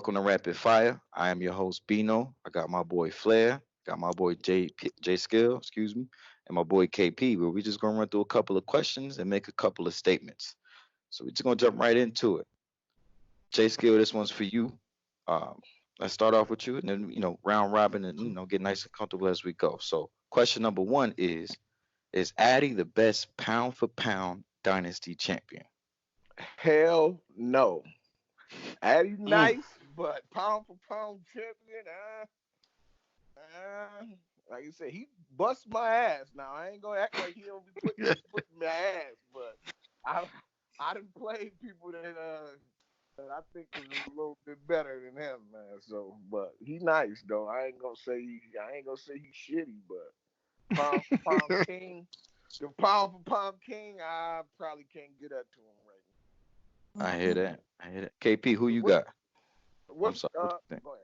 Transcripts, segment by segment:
Welcome to Rapid Fire. I am your host Bino. I got my boy Flair, got my boy J Skill, excuse me, and my boy KP. Where we just gonna run through a couple of questions and make a couple of statements. So we're just gonna jump right into it. J Skill, this one's for you. Um, let's start off with you, and then round robin, and get nice and comfortable as we go. So question number one is Addy the best pound for pound dynasty champion? Hell no. Addy Mm. nice, but pound for pound champion, uh, like you said, he busts my ass. Now I ain't gonna act like he don't be putting my ass, but I done played people that I think is a little bit better than him, man. So, but he nice though. I ain't gonna say he's shitty, but pound for pound king, the pound for pound king, I probably can't get up to him right I hear that. I hear that. KP, who now. you got? I'm What's sorry. What you think? go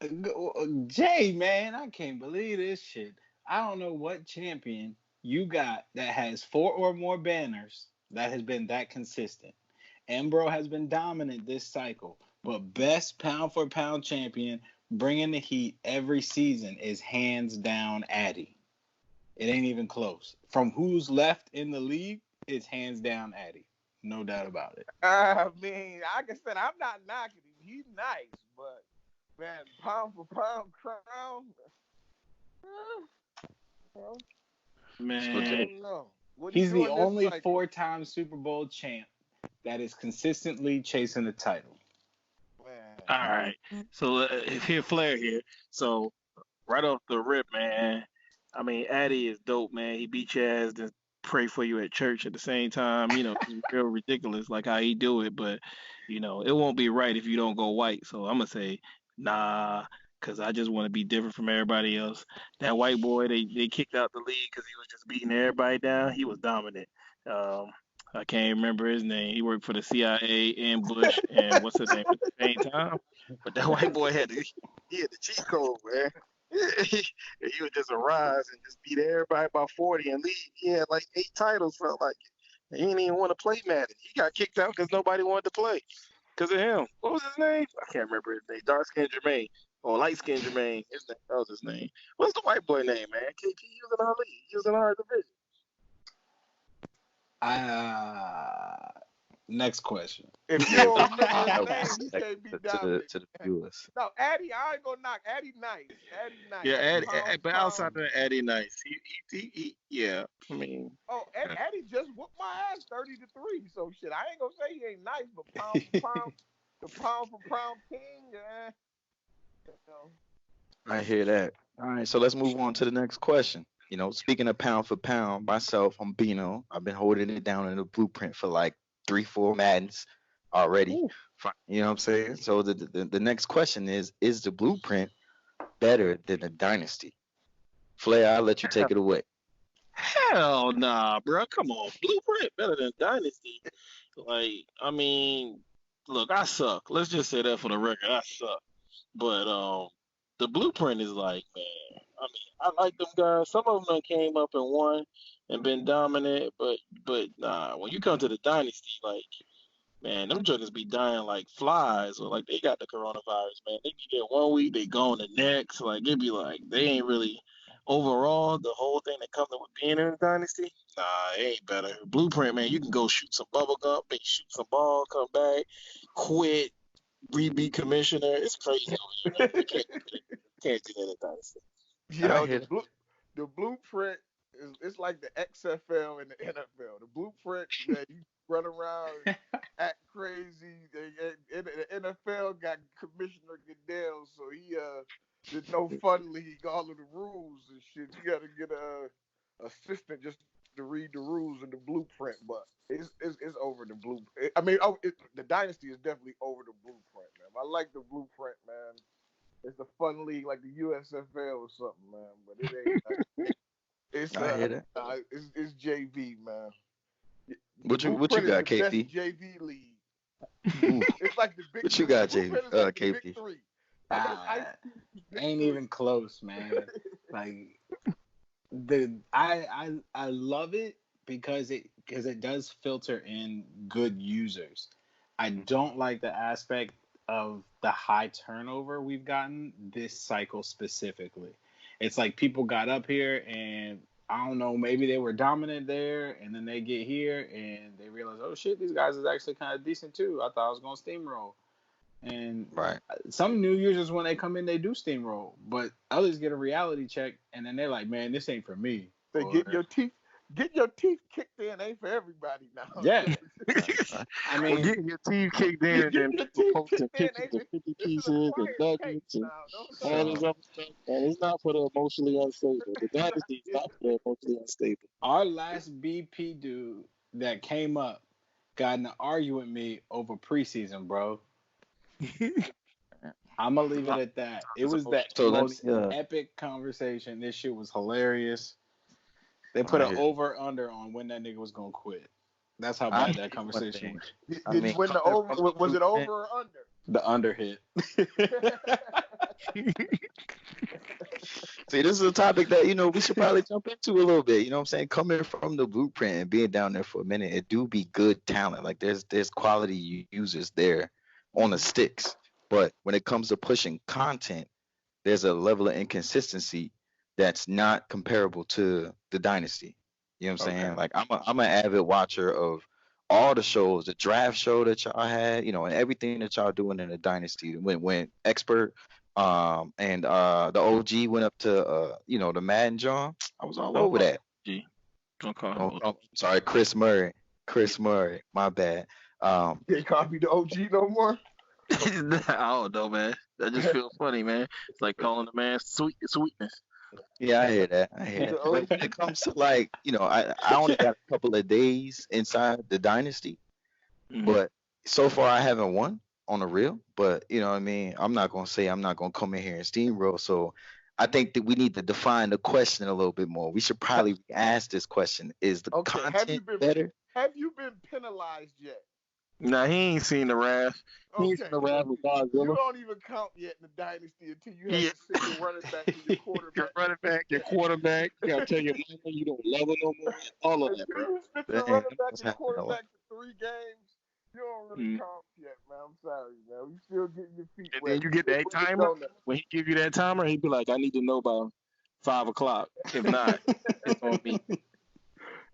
ahead, KP. Jay, man, I can't believe this shit. I don't know what champion you got that has 4 or more banners that has been that consistent. Embro has been dominant this cycle, but best pound for pound champion bringing the heat every season is hands down Addy. It ain't even close. From who's left in the league, it's hands down Addy. No doubt about it. I mean, like I said, I'm not knocking him. He's nice, but man, pound for pound crown. Well, So I Man, J, don't know. What he he's the doing this only cycle? 4-time Super Bowl champ that is consistently chasing the title. Man, All right. So here, Flair here. So right off the rip, man. I mean, Addy is dope, man. He beat your ass and pray for you at church at the same time. It's real ridiculous, like how he do it. But it won't be right if you don't go white. So I'm gonna say nah, cause I just want to be different from everybody else. That white boy, they kicked out the league because he was just beating everybody down. He was dominant. Um, I can't remember his name. He worked for the CIA and Bush and what's his name at the same time. But that white boy he had the cheat code, man. He would just arise and just beat everybody by 40 and leave. He had like 8 titles, felt like it. He didn't even want to play Madden. He got kicked out because nobody wanted to play because of him. What was his name? I can't remember his name. Dark skinned Jermaine or light skinned Jermaine. That was his name. What's the white boy name, man? KP. He was in our league. He was in our division. Next question. if you yeah, don't remember that his was name, just he like can't be the dominant. to the viewers. No, Addy, I ain't gonna knock. Addy nice. Addy nice. Yeah, But Eddie, pound but for outside of pound. that, Eddie nice. Yeah. I mean, Oh, uh, Addy just whooped my ass 30-3. So shit, I ain't gonna say he ain't nice, but pound for pound, the pound for pound king, you know. I hear that. All right, so let's move on to the next question. Speaking of pound for pound, myself, I'm Bino. I've been holding it down in the blueprint for like 3, 4 Maddens already. ooh, You know what I'm saying? So the next question is the blueprint better than the dynasty? Flair, I'll let you take it away. hell nah, bro. Come on, Blueprint better than Dynasty. Like, I mean, look, I suck. Let's just say that for the record, I suck. But the Blueprint is like, man. I mean, I like them guys. Some of them done came up and won and been dominant, but nah. When you come to the Dynasty, like, man, them jokers be dying like flies, or like they got the coronavirus, man. They be there one week, they gone the next. Like it be like they ain't really overall the whole thing that comes with being in a dynasty. Nah, it ain't better. Blueprint, man, you can go shoot some bubble gum, maybe shoot some ball, come back, quit, re-be commissioner. It's crazy over here, man. You can't do that in a dynasty. I Yo, hear that. the blueprint is it's like the XFL and the NFL. The blueprint that you run around, act crazy. The NFL got Commissioner Goodell, so he the no fun league, all of the rules and shit. You got to get a assistant just to read the rules in the blueprint. But it's over the blueprint. I mean, the dynasty is definitely over the blueprint, man. I like the blueprint, man. It's a fun league like the USFL or something, man. But it ain't. It's I hear that. it's JV, man. The What you blueprint is got, the best KP? JV league. Ooh, It's like the big what you three. The got, J blueprint is like the big KP? three. I guess Ice Ah, Cube's big ain't three. even close, man. Like I love it because it does filter in good users. I don't like the aspect of the high turnover we've gotten this cycle specifically. It's like people got up here and I don't know, maybe they were dominant there, and then they get here and they realize, oh shit, these guys is actually kind of decent too. I thought I was gonna steamroll. And Right. some New Users, when they come in, they do steamroll, but others get a reality check, and then they're like, man, this ain't for me. They get your teeth kicked in ain't for everybody now. Yeah. I mean, getting your teeth kicked in and then people posting pictures of 50 pieces and nuggets and all this other stuff. And it's not for the emotionally unstable. The dynasty is not for the emotionally unstable. Our last BP dude that came up got in an argument with me over preseason, bro. I'm gonna leave it at that. It was the most epic conversation. This shit was hilarious. They put an over/under on when that nigga was gonna quit. That's how bad that conversation was. Did you win the over? Was it over or under? The under hit. See, this is a topic that, we should probably jump into a little bit. You know what I'm saying? Coming from the blueprint and being down there for a minute, it do be good talent. Like there's quality users there on the sticks. But when it comes to pushing content, there's a level of inconsistency that's not comparable to the dynasty. You know what I'm saying? Like I'm an avid watcher of all the shows, the draft show that y'all had, and everything that y'all doing in the dynasty. When Expert and the OG went up to the Madden John, I was all over that. Don't call him. Sorry, Chris Murray. My bad. Can't copy the OG no more. I don't know, man. That just feels funny, man. It's like calling a man sweetness. Yeah, I hear that. But when it comes to I only got a couple of days inside the dynasty, but so far I haven't won on the real. But you know what I mean? I'm not gonna say I'm not gonna come in here and steamroll. So I think that we need to define the question a little bit more. We should probably ask this question: is the content better? Have you been penalized yet? Nah, he ain't seen the wrath. He ain't seen the wrath with Godzilla. You don't even count yet in the dynasty until you have to sit your running back and your quarterback. Your running back, your quarterback. You gotta tell your mama you don't love her no more. All of that, bro. You sit your running back and quarterback for 3 games. You don't really count yet, man. I'm sorry, man. You still getting your feet wet. And then you get that timer. When he give you that timer, he be like, I need to know by 5 o'clock. If not, it's on me.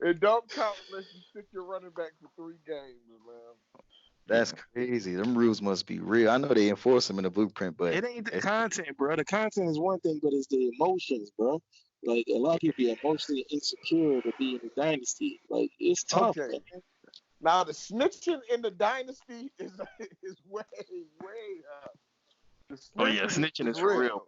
It don't count unless you sit your running back for 3 games, man. That's crazy. Them rules must be real. I know they enforce them in the blueprint, but it ain't the content, bro. The content is one thing, but it's the emotions, bro. Like a lot of people be emotionally insecure to be in the dynasty. Like it's tough. Okay. Man. Now the snitching in the dynasty is way up. Oh yeah, snitching is for real.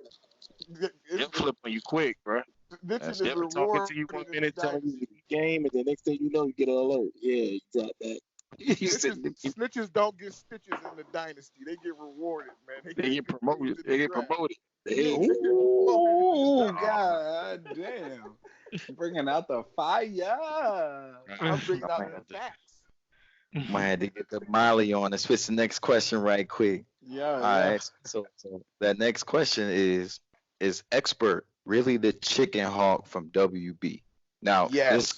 They'll flip on you quick, bro. They'll be talking to you 1 minute, telling you the game, and the next thing you know, you get an alert. Yeah, you got that. Snitches don't get stitches in the dynasty. They get rewarded, man. They get promoted. Ooh, god damn! Bringing out the fire. I'm bringing out the facts. Might have to get the Miley on and switch the next question right quick. Yeah. All right. So that next question is Expert really the chicken hawk from WB? Now, yes.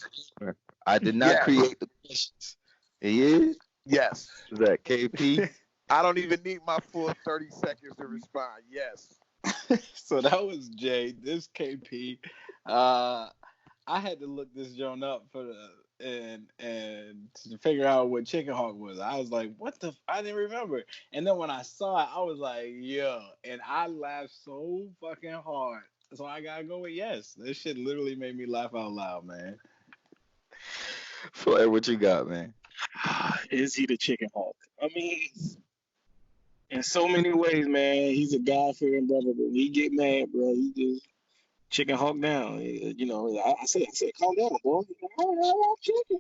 I did not create the questions. He is? Yes. Is that KP? I don't even need my full 30 seconds to respond. Yes. So that was Jay. This KP. I had to look this joint up for and to figure out what chicken hawk was. I was like, what the? I didn't remember. And then when I saw it, I was like, yo. And I laughed so fucking hard. So I gotta go with yes. This shit literally made me laugh out loud, man. Flair, what you got, man? Is he the chicken hawk? I mean, in so many ways, man, he's a God-fearing brother, but when he get mad, bro, he just chicken hawk down. You know, I said, calm down, bro. I want chicken.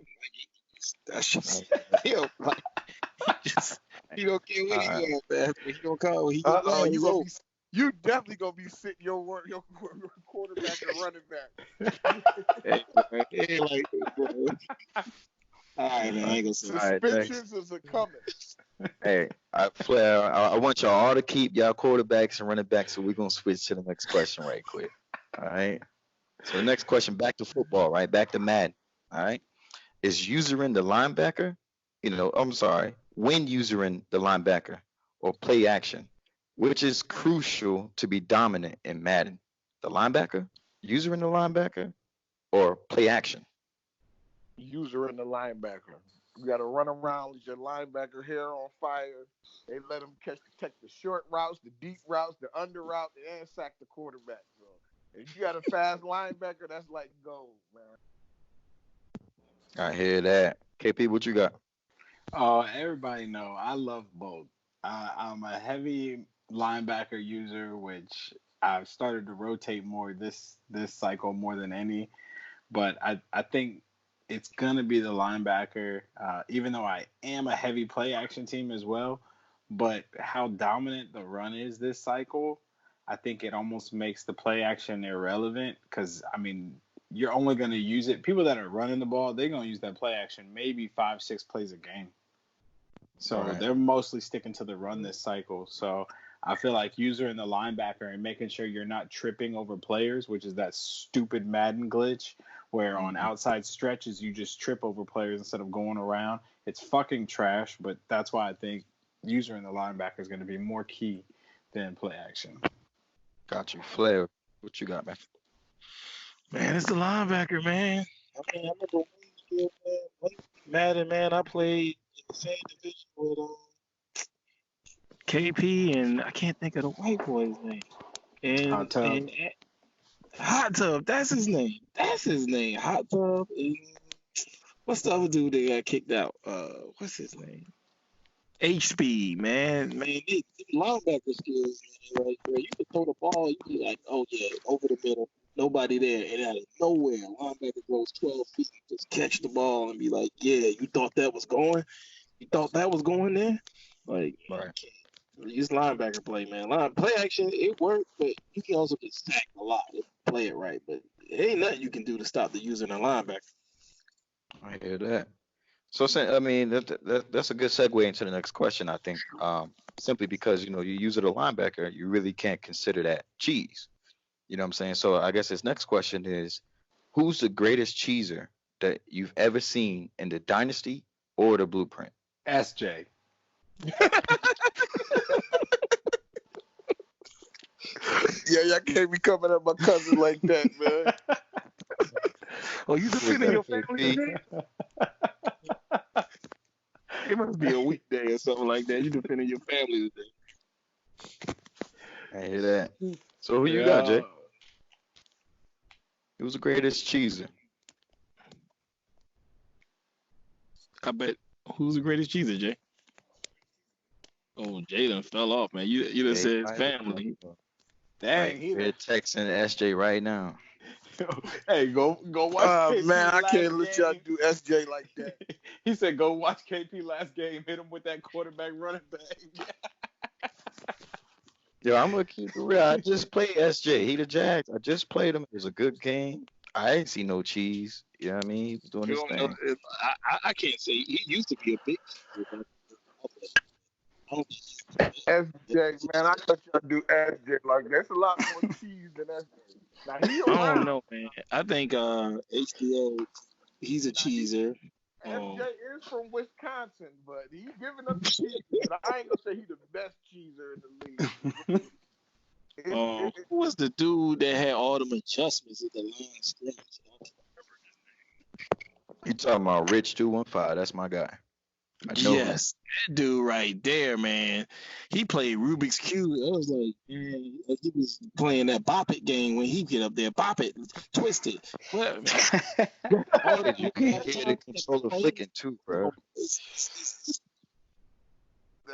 That's just, yo, like, he don't care what he wants, man. He don't call. He don't You definitely gonna be sitting your quarterback and running back. Hey, like, bro. All right, man. I ain't gonna say suspensions is a coming. Hey, Flair, I want y'all all to keep y'all quarterbacks and running backs, so we're gonna switch to the next question right quick. All right. So the next question, back to football, right? Back to Madden. All right. Is usering the linebacker? I'm sorry. When usering the linebacker or play action? Which is crucial to be dominant in Madden? The linebacker, user in the linebacker, or play action? User and the linebacker. You got to run around with your linebacker hair on fire. They let him catch the short routes, the deep routes, the under route, and sack the quarterback. So if you got a fast linebacker, that's like gold, man. I hear that. KP, what you got? Oh, everybody know I love both. I'm a heavy linebacker user, which I've started to rotate more this cycle more than any. But I think it's gonna be the linebacker, even though I am a heavy play action team as well. But how dominant the run is this cycle, I think it almost makes the play action irrelevant. Because I mean, you're only gonna use it. People that are running the ball, they're gonna use that play action maybe 5-6 plays a game. So Right. they're mostly sticking to the run this cycle. So I feel like user in the linebacker and making sure you're not tripping over players, which is that stupid Madden glitch where on outside stretches you just trip over players instead of going around. It's fucking trash, but that's why I think user in the linebacker is going to be more key than play action. Got you. Flair, what you got, man? Man, it's the linebacker, man. I mean, I remember Madden, man. I played in the same division with KP, and I can't think of the white boy's name. Hot tub. And Hot Tub, that's his name. That's his name. Hot Tub. And what's the other dude that got kicked out? What's his name? H Speed, man. Man, they linebacker skills, man. Like, where you can throw the ball, you be like, oh yeah, over the middle, nobody there, and out of nowhere, linebacker goes 12 feet, just catch the ball and be like, yeah, you thought that was going? You thought that was going there? Like, Right. it's linebacker play, man. Play action, it worked, but you can also get sacked a lot if you play it right. But it ain't nothing you can do to stop the user in the linebacker. I hear that. So, I mean, that's a good segue into the next question, I think. Simply because, you use it a linebacker, you really can't consider that cheese. You know what I'm saying? So I guess his next question is, who's the greatest cheeser that you've ever seen in the Dynasty or the Blueprint? SJ. Yeah, y'all can't be coming at my cousin like that, man. Oh, you defending your family KP? today? It must be a weekday or something like that. You defending your family today. I hear that. So who you got, Jay? Who's the greatest cheeser? I bet. Who's the greatest cheeser, Jay? Oh, Jay done fell off, man. You done Jay said his White. family. Dang, We're texting SJ right now. Hey, go watch KP Man, I last can't let y'all game. do SJ like that. He said, go watch KP last game. Hit him with that quarterback running back. Yo, I'm gonna keep it real. I just played SJ. He the Jags. I just played him. It was a good game. I ain't see no cheese. You know what I mean? He was doing his thing. I can't say he used to be a big cheeser, but SJ, man, I let y'all do SJ like that. There's a lot more cheese than SJ. Now he I don't around. know, man. I think HBO, he's a cheeser. SJ is from Wisconsin, but he's giving us the cheese. But I ain't gonna say he's the best cheeser in the league. Who was the dude that had all them adjustments at the line scrimmage? You talking about Rich 215? That's my guy. I know him. Yes, that dude right there, man. He played Rubik's Cube. I was like, man, like he was playing that Bop It game when he get up there, Bop It, twist it. Well, man, You can hear the controller flicking too, bro. Nah,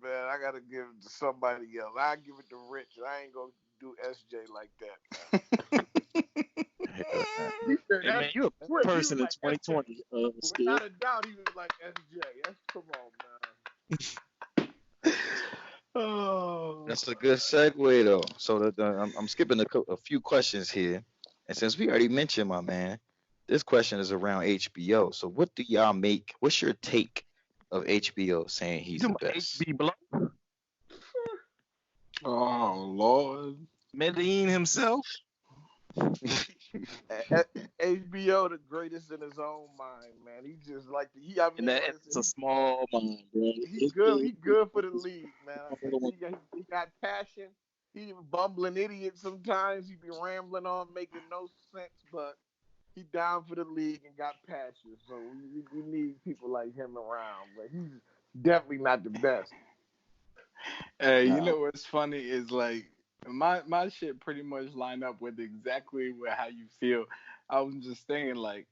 man, I gotta give it to somebody else. I give it to Rich. I ain't gonna do SJ like that. He said, hey, man, you a person in like 2020. Without a doubt, he was like SJ. Come on, man. Oh. That's a good segue though. So I'm skipping a few questions here, and since we already mentioned my man, this question is around HBO. So what do y'all make? What's your take of HBO saying he's the best? HB Blow, Oh, Lord. Medellin himself. HBO the greatest in his own mind, man. He just like I And mean, that like I it's a said, small mind, bro. he good. He good for the league, man. He got passion. He a bumbling idiot sometimes. He be rambling on, making no sense, but he down for the league and got passion. So we need people like him around. But he's definitely not the best. Hey, you No. know what's funny is like my shit pretty much line up with exactly how you feel. I was just thinking like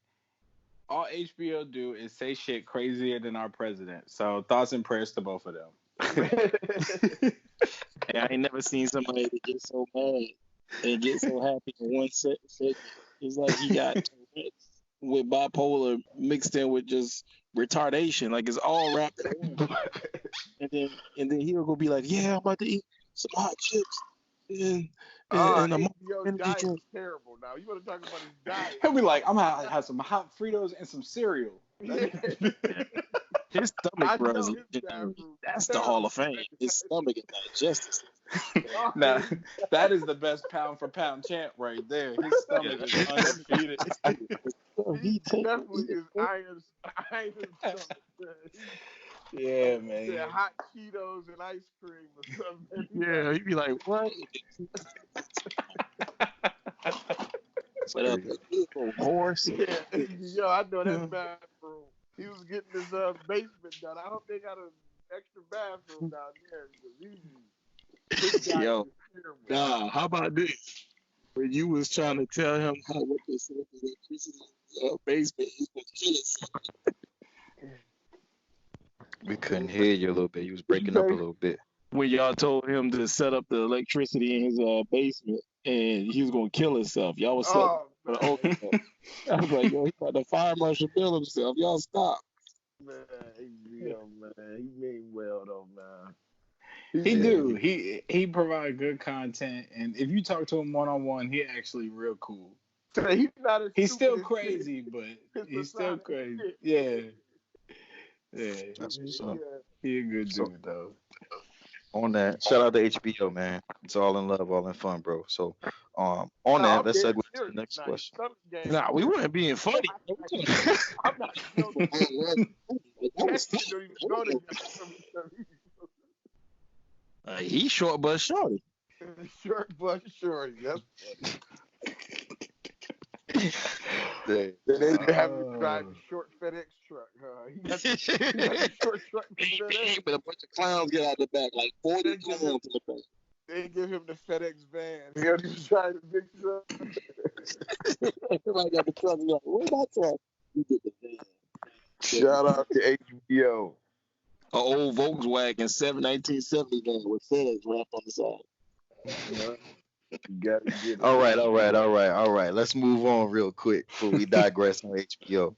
all HBO do is say shit crazier than our president. So thoughts and prayers to both of them. Hey, I ain't never seen somebody that get so mad and get so happy in one segment. It's like he got Tourette's with bipolar mixed in with just retardation. Like it's all wrapped in one. And then he'll go be like, yeah, I'm about to eat some hot chips and and a HBO energy diet is drink. terrible. Now you want to talk about his diet? He'll be like, I'm gonna have some hot Fritos and some cereal. Yeah. His stomach, I bro, know is his legendary. bathroom That's the terrible. Hall of Fame. His stomach and digestive system. Now, that is the best pound for pound champ right there. His stomach is undefeated. He definitely is iron stomach. Yeah, Said man. hot Cheetos and ice cream or something. Yeah, he'd be like, what? But horse. Yeah. Yo, I know that bathroom. He was getting his basement done. I hope they got an extra bathroom down there. His diet Yo, is terrible. nah, how about this? When you was trying to tell him what they said with the electricity basement, he's gonna kill himself. We couldn't hear you a little bit. You was breaking up a little bit. When y'all told him to set up the electricity in his basement and he was gonna kill himself, y'all was setting Oh, for the man. ultimate. I was like, yo, he about to fire marshal bill himself. Y'all stop. Man, HBO, man. He mean well, though, man. He Yeah, do. He provide good content, and if you talk to him one on one, he actually real cool. He's not as He's stupid still as crazy, but his he's still persona. crazy. Yeah, yeah. that's what's up. He a good So dude though. on that, shout out to HBO, man. It's all in love, all in fun, bro. So on No, that, I'm let's dead segue to the serious. next Now, his question. stomach game Nah, we is weren't being funny. terrible. I'm not joking. That shit don't even go together. He's short but shorty. Short but short. That's funny. Yeah. They have him drive a short FedEx truck. He got the short truck from FedEx. But a bunch of clowns get out the back, like 40 They give him, clowns in the back. they give him the FedEx van. He'll just drive the big truck. Everybody got the truck. Like, where's my truck? You get the van. Shout out to HBO. An old Volkswagen 1970 van with FedEx wrapped on the side. You gotta get it. All right. Let's move on real quick before we digress on HBO.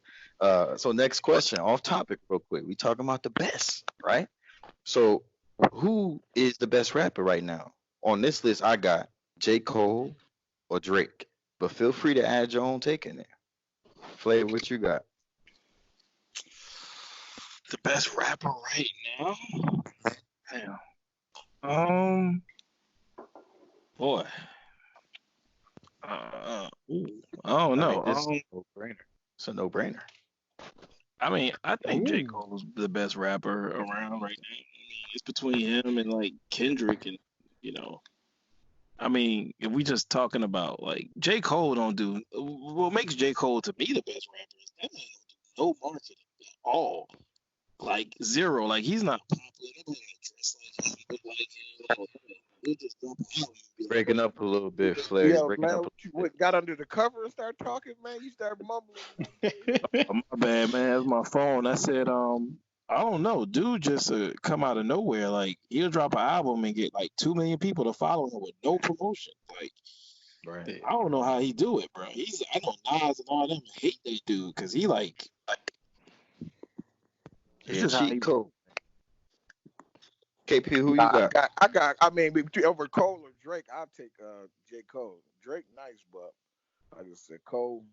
So next question, off topic, real quick. We talking about the best, right? So who is the best rapper right now? On this list, I got J. Cole or Drake, but feel free to add your own take in there. Flair, what you got? The best rapper right now? Damn. Boy. I don't know. I think this is a no-brainer. It's a no-brainer. I mean, I think J. Ooh. Cole's the best rapper around right now. I mean, it's between him and like Kendrick and I mean, if we just talking about like J. Cole don't do what makes J. Cole to me the best rapper is that man don't do no marketing at all. Like zero. Like he's not popular. Nobody dress like him, look like him. He just drop an album and be like, Breaking up a little bit, Flair. You're Yo, breaking man, up. what got under the cover and start talking, man? You start mumbling. oh, my bad, man. That's my phone. I said, I don't know. Dude just come out of nowhere. Like he'll drop an album and get like 2 million people to follow him with no promotion. Like Right. I don't know how he do it, bro. I know Nas and all them hate that dude because he like it's Yeah, just how he cheat code. KP, who you got? I mean, over Cole or Drake, I'll take J. Cole. Drake nice, but like I said, Cole.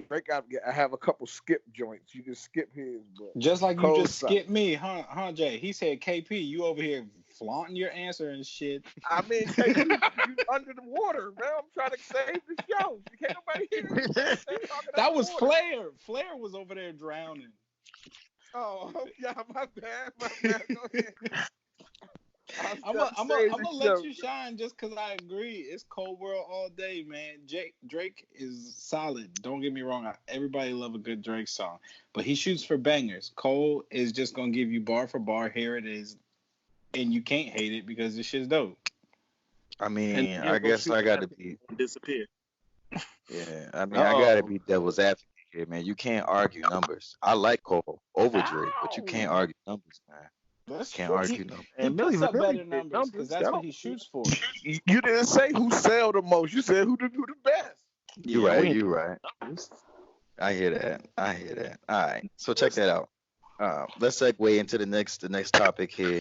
Drake, I have a couple skip joints. You can skip his, but Just like you Cole just solid. skipped me, huh, Jay? He said KP, you over here flaunting your answer and shit. I mean, KP, you under the water, man. I'm trying to save the show. Can't nobody hear you. That was Flair. Flair was over there drowning. Oh, yeah, my bad. Go ahead. I'm gonna let you shine just because I agree. It's Cold World all day, man. Drake is solid. Don't get me wrong. Everybody love a good Drake song, but he shoots for bangers. Cole is just gonna give you bar for bar. Here it is, and you can't hate it because this shit's dope. I mean, I guess I got to be. Disappear. Yeah, I mean, I got to be devil's advocate here, man. You can't argue numbers. I like Cole over Drake, but you can't argue numbers, man. That's Can't true. argue numbers. He puts up better numbers because that's what he shoots for. You didn't say who sell the most. You said who the best. You're right. You're right. I hear that. All right. So check that out. Let's segue into the next topic here.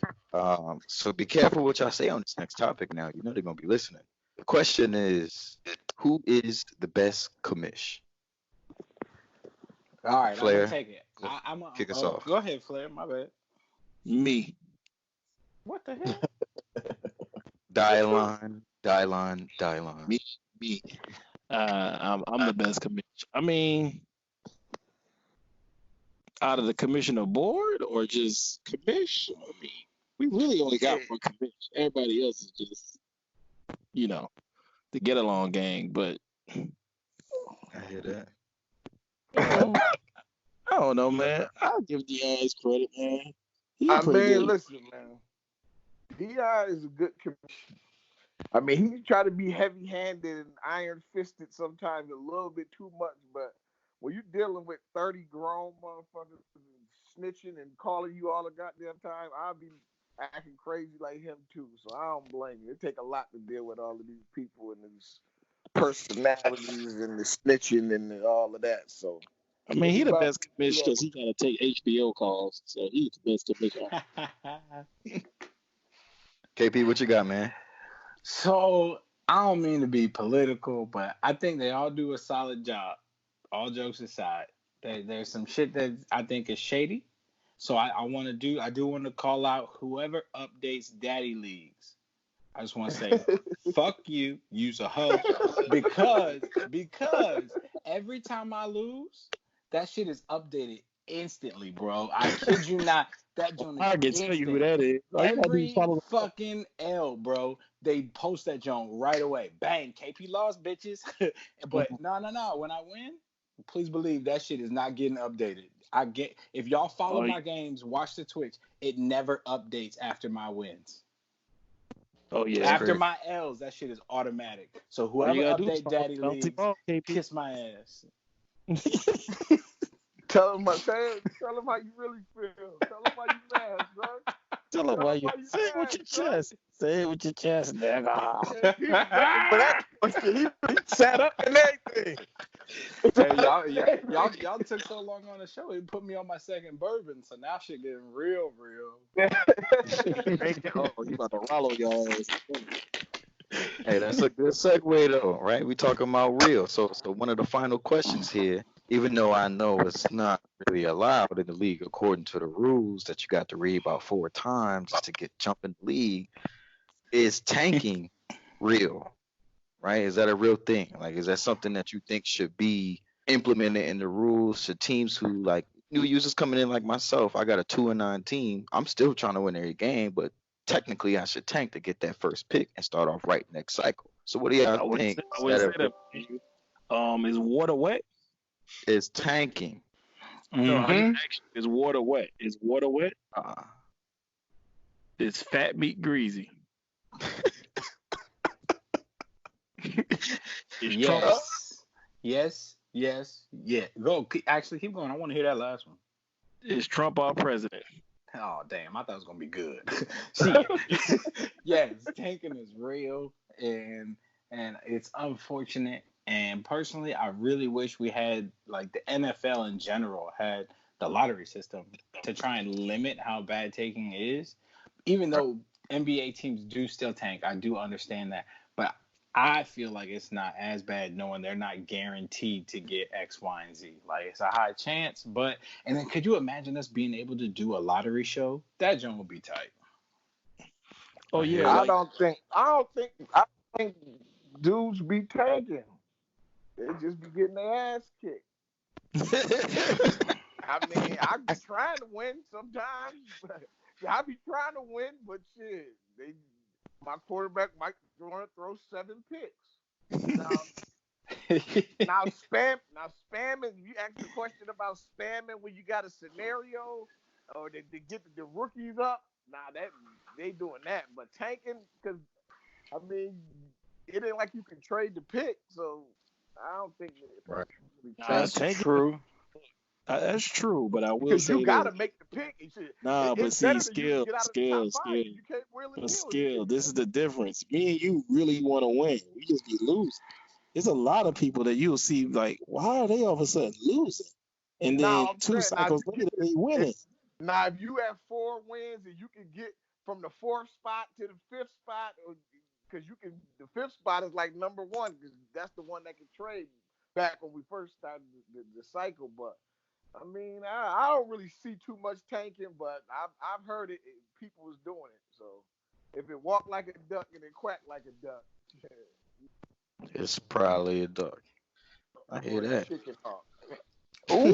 So be careful what y'all say on this next topic now. You know they're gonna be listening. The question is, who is the best commish? All right, Flair, I'm gonna take it. kick us off. Go ahead, Flair. My bad. Me. What the hell? Dylon. Me. I'm the best commissioner. I mean, out of the commissioner board or just commish? I mean, we really only got one commish. Everybody else is just, the get along gang. But I hear that. I don't know, man. I'll give Dion his credit, man. I mean, listen, man. Dion is a good commissioner. I mean, he try to be heavy-handed and iron-fisted sometimes a little bit too much, but when you're dealing with 30 grown motherfuckers snitching and calling you all the goddamn time, I'll be acting crazy like him too. So I don't blame you. It take a lot to deal with all of these people and these personalities and the snitching and all of that. So I mean, he the best commissioner because he gotta take HBO calls. So he's the best commissioner. KP, what you got, man? So I don't mean to be political, but I think they all do a solid job. All jokes aside, there's some shit that I think is shady. So I do want to call out whoever updates daddy leagues. I just want to say, fuck you, use a hoe, because every time I lose, that shit is updated instantly, bro. I kid you not. That joint is I can tell you who that is. Every fucking L, bro. They post that joint right away. Bang, KP lost, bitches. But no. When I win, please believe that shit is not getting updated. If y'all follow my games, watch the Twitch. It never updates after my wins. Oh yeah. After my L's, that shit is automatic. So whoever update daddy leagues, kiss my ass. Tell him how you really feel. Tell him how you mad, bro. Tell him why you say it with your chest. Say it with your chest, nigga. He sat up and everything. Hey, y'all took so long on the show, it put me on my second bourbon, so now shit getting real. Oh, you about to rollo y'all ass. Hey, that's a good segue though, right? We talking about real. So one of the final questions here, even though I know it's not really allowed in the league according to the rules that you got to read about 4 times just to jump in the league, is tanking real? Right? Is that a real thing? Like, is that something that you think should be implemented in the rules? Should teams who, like, new users coming in like myself, I got a 2-9 team, I'm still trying to win every game, but technically I should tank to get that first pick and start off right next cycle. So what do y'all think? Is water wet? Is tanking. No, actually, is water wet? Is water wet? Is fat meat greasy? Yes. Go. Actually, keep going. I want to hear that last one. Is Trump our president? Oh, damn. I thought it was going to be good. Yes, tanking is real, and it's unfortunate. And personally, I really wish we had, like, the NFL in general had the lottery system to try and limit how bad tanking is. Even though NBA teams do still tank, I do understand that. But I feel like it's not as bad knowing they're not guaranteed to get X, Y, and Z. Like it's a high chance, but and then could you imagine us being able to do a lottery show? That joint would be tight. Oh I hear yeah, that. I like don't think dudes be tanking. They just be getting their ass kicked. I mean, I be trying to win sometimes. I be trying to win, but shit, my quarterback might want to throw 7 picks. Now spamming. You asked the question about spamming when you got a scenario, or they get the rookies up. Nah, that they doing that, but tanking because I mean, it ain't like you can trade the pick, so I don't think Right. really That's tanking. true. That's true, but I will because you say gotta this. make the pick. Nah, but It's see, better than you to get out of the top 5. skill. You can't wheel and But deal. skill, this is the difference. Me and you really want to win. We just be losing. There's a lot of people that you'll see like, why are they all of a sudden losing? And then Now I'm 2 saying, cycles later, they winning. now if you have 4 wins and you can get from the 4th spot to the 5th spot, because the 5th spot is like number 1 because that's the one that can trade back when we first started the cycle. But I mean, I don't really see too much tanking, but I've heard people was doing it. So if it walked like a duck and it quacked like a duck, It's probably a duck. I hear or a that. chicken hawk. Or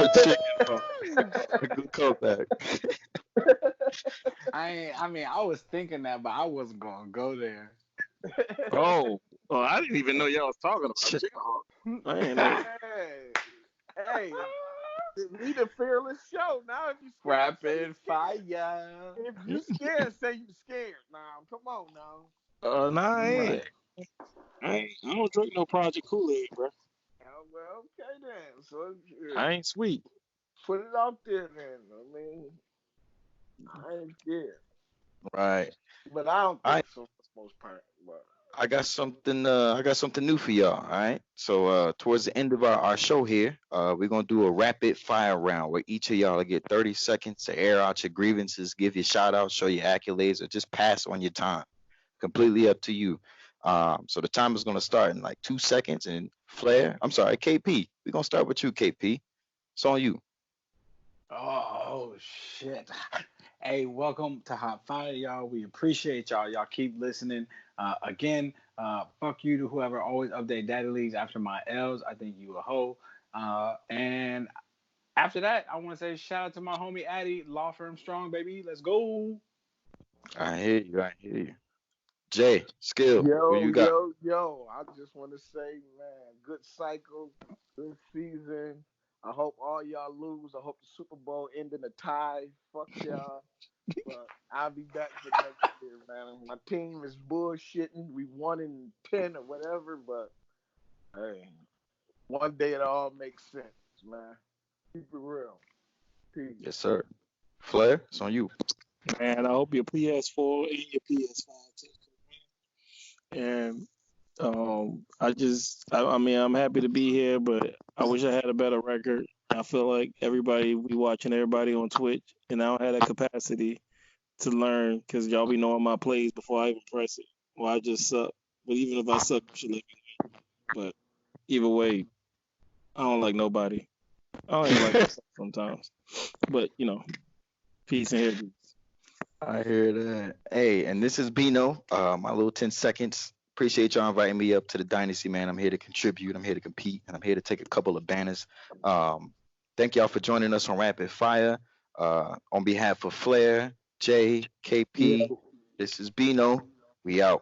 a chicken. Oh, a good callback. I was thinking that, but I wasn't gonna go there. Oh, I didn't even know y'all was talking about chicken hawk. I ain't know. Hey, lead a fearless show. Now, if you scared, say you Rapid scared. fire. If you scared, say you scared. Now, come on now. Nah, I ain't. Right. I don't drink no Project Kool-Aid, bro. Oh, well, okay then. So I ain't sweet. put it out there then. I mean, I ain't scared, Right. but I don't I think so for the most part. But I got something new for y'all. All right. So towards the end of our show here, we're gonna do a rapid fire round where each of y'all will get 30 seconds to air out your grievances, give your shout out, show your accolades, or just pass on your time. Completely up to you. So the time is gonna start in like 2 seconds. And Flair, I'm sorry, KP. We're gonna start with you, KP. It's on you. Oh shit. Hey, welcome to Hot Fire, y'all. We appreciate y'all. Y'all keep listening. Again, fuck you to whoever always update daddy leagues after my L's. I think you a hoe. And after that, I want to say shout out to my homie Addy, law firm strong, baby. Let's go. I hear you. I hear you. Jay, Skill, who you got? yo, I just want to say, man, good cycle, good season. I hope all y'all lose. I hope the Super Bowl end in a tie. Fuck y'all. But I'll be back for next year, man. My team is bullshitting. We won in 10 or whatever, but hey, one day it all makes sense, man. Keep it real. Peace. Yes, sir. Flair, it's on you. Man, I hope your PS4 and your PS5 too. And I mean, I'm happy to be here, but I wish I had a better record. I feel like everybody be watching everybody on Twitch, and I don't have that capacity to learn because y'all be knowing my plays before I even press it. Well, I just suck. But even if I suck, you should let me win. But either way, I don't like nobody. I don't even like myself sometimes. But peace and hair grease. I hear that. Hey, and this is Bino. My little 10 seconds. Appreciate y'all inviting me up to the Dynasty, man. I'm here to contribute. I'm here to compete, and I'm here to take a couple of banners. Thank y'all for joining us on Rapid Fire. On behalf of Flair, Jay, KP, Yo. this is Bino. We out.